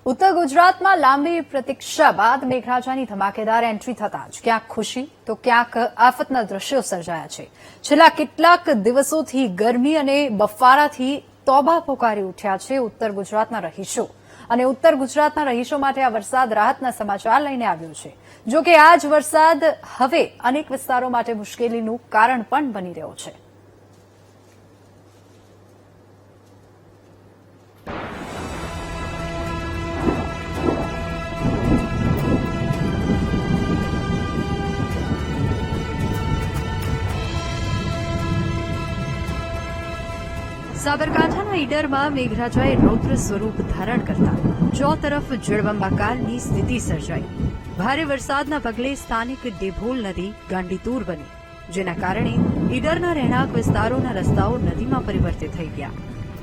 ઉત્તર ગુજરાતમાં લાંબી પ્રતીક્ષા બાદ મેઘરાજાની ધમાકેદાર એન્ટ્રી થતાં જ ક્યાંક ખુશી તો ક્યાંક આફતના દ્રશ્યો સર્જાયા છે. છેલ્લા કેટલાક દિવસોથી ગરમી અને બફારાથી તોબા પોકારી ઉઠ્યા છે ઉત્તર ગુજરાતના રહીશો. અને ઉત્તર ગુજરાતના રહીશો માટે આ વરસાદ રાહતના સમાચાર લઈને આવ્યો છે. જો કે આ જ વરસાદ હવે અનેક વિસ્તારો માટે મુશ્કેલીનું કારણ પણ બની રહ્યો છે. સાબરકાંઠાના ઈડરમાં મેઘરાજાએ રૌદ્ર સ્વરૂપ ધારણ કરતા ચોતરફ જળબંબાકારની સ્થિતિ સર્જાઈ. ભારે વરસાદના પગલે સ્થાનિક ડેભોલ નદી ગાંડીતુર બની, જેના કારણે ઈડરના રહેણાંક વિસ્તારોના રસ્તાઓ નદીમાં પરિવર્તિત થઈ ગયા.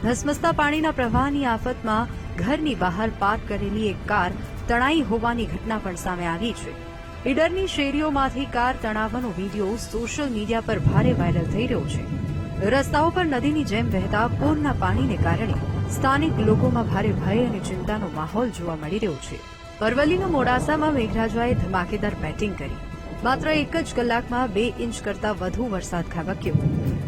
ધસમસતા પાણીના પ્રવાહની આફતમાં ઘરની બહાર પાર્ક કરેલી એક કાર તણાઈ હોવાની ઘટના પણ સામે આવી છે. ઈડરની શેરીઓમાંથી કાર તણાવવાનો વીડિયો સોશિયલ મીડિયા પર ભારે વાયરલ થઈ રહ્યો છે. રસ્તાઓ પર નદીની જેમ વહેતા પૂરના પાણીને કારણે સ્થાનિક લોકોમાં ભારે ભય અને ચિંતાનો માહોલ જોવા મળી રહ્યો છે. અરવલ્લીના મોડાસામાં મેઘરાજાએ ધમાકેદાર બેટિંગ કરી. માત્ર એક જ કલાકમાં 2 ઇંચ કરતા વધુ વરસાદ ખાબક્યો.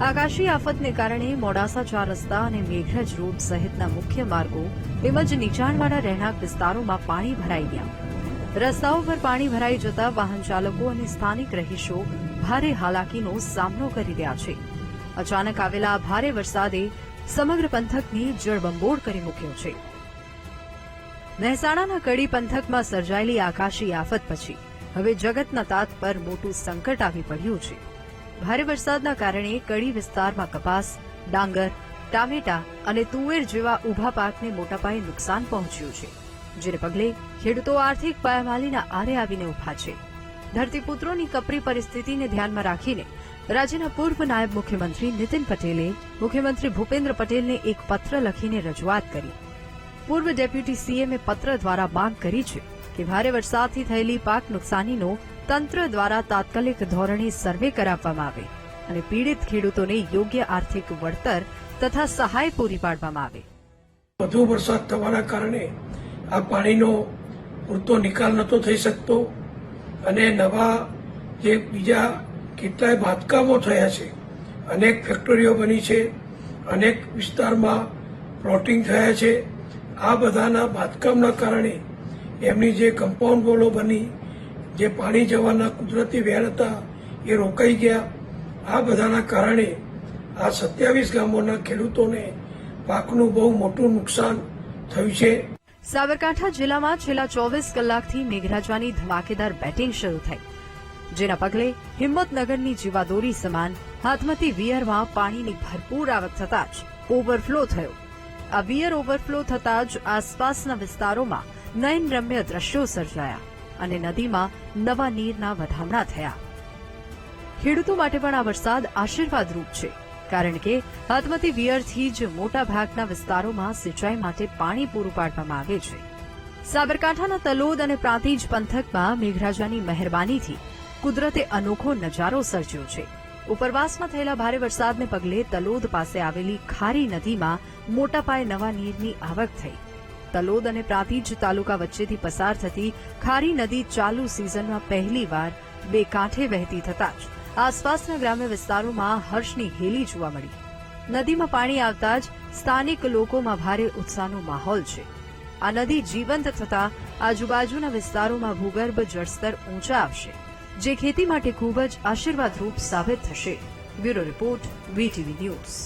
આકાશી આફતને કારણે મોડાસા 4 રસ્તા અને મેઘરજ રોડ સહિતના મુખ્ય માર્ગો તેમજ નીચાણવાળા રહેણાંક વિસ્તારોમાં પાણી ભરાઈ ગયા. રસ્તાઓ પર પાણી ભરાઈ જતા વાહન ચાલકો અને સ્થાનિક રહીશો ભારે હાલાકીનો સામનો કરી રહ્યા છે. અચાનક આવેલા ભારે વરસાદે સમગ્ર પંથકને જળબંબોળ કરી મૂક્યો છે. મહેસાણાના કડી પંથકમાં સર્જાયેલી આકાશી આફત પછી હવે જગતના તાત પર મોટું સંકટ આવી પડ્યું છે. ભારે વરસાદના કારણે કડી વિસ્તારમાં કપાસ, ડાંગર, ટામેટા અને તુવેર જેવા ઊભા પાકને મોટા પાયે નુકસાન પહોંચ્યું છે, જેને પગલે ખેડૂતો આર્થિક પાયમાલીના આરે આવીને ઉભા છે. ધરતીપુત્રોની કપરી પરિસ્થિતિને ધ્યાનમાં રાખીને રાજ્યના પૂર્વ નાયબ મુખ્યમંત્રી નીતિન પટેલે મુખ્યમંત્રી ભૂપેન્દ્ર પટેલને એક પત્ર લખીને રજૂઆત કરી. પૂર્વ ડેપ્યુટી સીએમએ પત્ર દ્વારા માંગ કરી છે કે ભારે વરસાદથી થયેલી પાક નુકસાનીનો તંત્ર દ્વારા તાત્કાલિક ધોરણે સર્વે કરાવવામાં આવે અને પીડિત ખેડૂતોને યોગ્ય આર્થિક વળતર તથા સહાય પૂરી પાડવામાં આવે. વધુ વરસાદ થવાના કારણે આ પાણીનો પૂરતો નિકાલ નહોતો થઈ શકતો અને નવા જે બીજા કેટલાય બાંધકામો થયા છે, અનેક ફેક્ટરીઓ બની છે, અનેક વિસ્તારમાં પ્લોટિંગ થયા છે. આ બધાના બાંધકામના કારણે એમની જે કમ્પાઉન્ડ વોલો બની, જે પાણી જવાના કુદરતી વેર હતા એ રોકાઈ ગયા. આ બધાના કારણે આ 27 ગામોના ખેડૂતોને પાકનું બહુ મોટું નુકસાન થયું છે. સાબરકાંઠા જિલ્લામાં છેલ્લા 24 કલાકથી મેઘરાજાની ધમાકેદાર બેટિંગ શરૂ થઈ, જેના પગલે હિંમતનગરની જીવાદોરી સમાન હાથમતી વિયરમાં પાણીની ભરપૂર આવક થતાં જ ઓવરફ્લો થયો. આ વિયર ઓવરફ્લો થતાં જ આસપાસના વિસ્તારોમાં નયનરમ્ય દ્રશ્યો સર્જાયા અને નદીમાં નવા નીરના વધામણા થયા. ખેડૂતો માટે પણ આ વરસાદ આશીર્વાદરૂપ છે, કારણ કે હાથમતી વિયરથી જ મોટા ભાગના વિસ્તારોમાં સિંચાઈ માટે પાણી પૂરું પાડવામાં આવે છે. સાબરકાંઠાના તલોદ અને પ્રાંતિજ પંથકમાં મેઘરાજાની મહેરબાનીથી કુદરતે અનોખો નજારો સર્જ્યો છે. ઉપરવાસમાં થયેલા ભારે વરસાદને પગલે તલોદ પાસે આવેલી ખારી નદીમાં મોટા પાયે નવા નીરની આવક થઈ. તલોદ અને પ્રાંતિજ તાલુકા વચ્ચેથી પસાર થતી ખારી નદી ચાલુ સિઝનમાં પહેલીવાર 2 કાંઠે વહેતી થતાં જ આસપાસના ગ્રામ્ય વિસ્તારોમાં હર્ષની હેલી જોવા મળી. નદીમાં પાણી આવતા જ સ્થાનિક લોકોમાં ભારે ઉત્સાહનો માહોલ છે. આ નદી જીવંત થતાં આજુબાજુના વિસ્તારોમાં ભૂગર્ભ જળસ્તર ઊંચા આવશે, જે ખેતી માટે ખૂબ જ આશીર્વાદરૂપ સાબિત થશે. Bureau report, VTV news.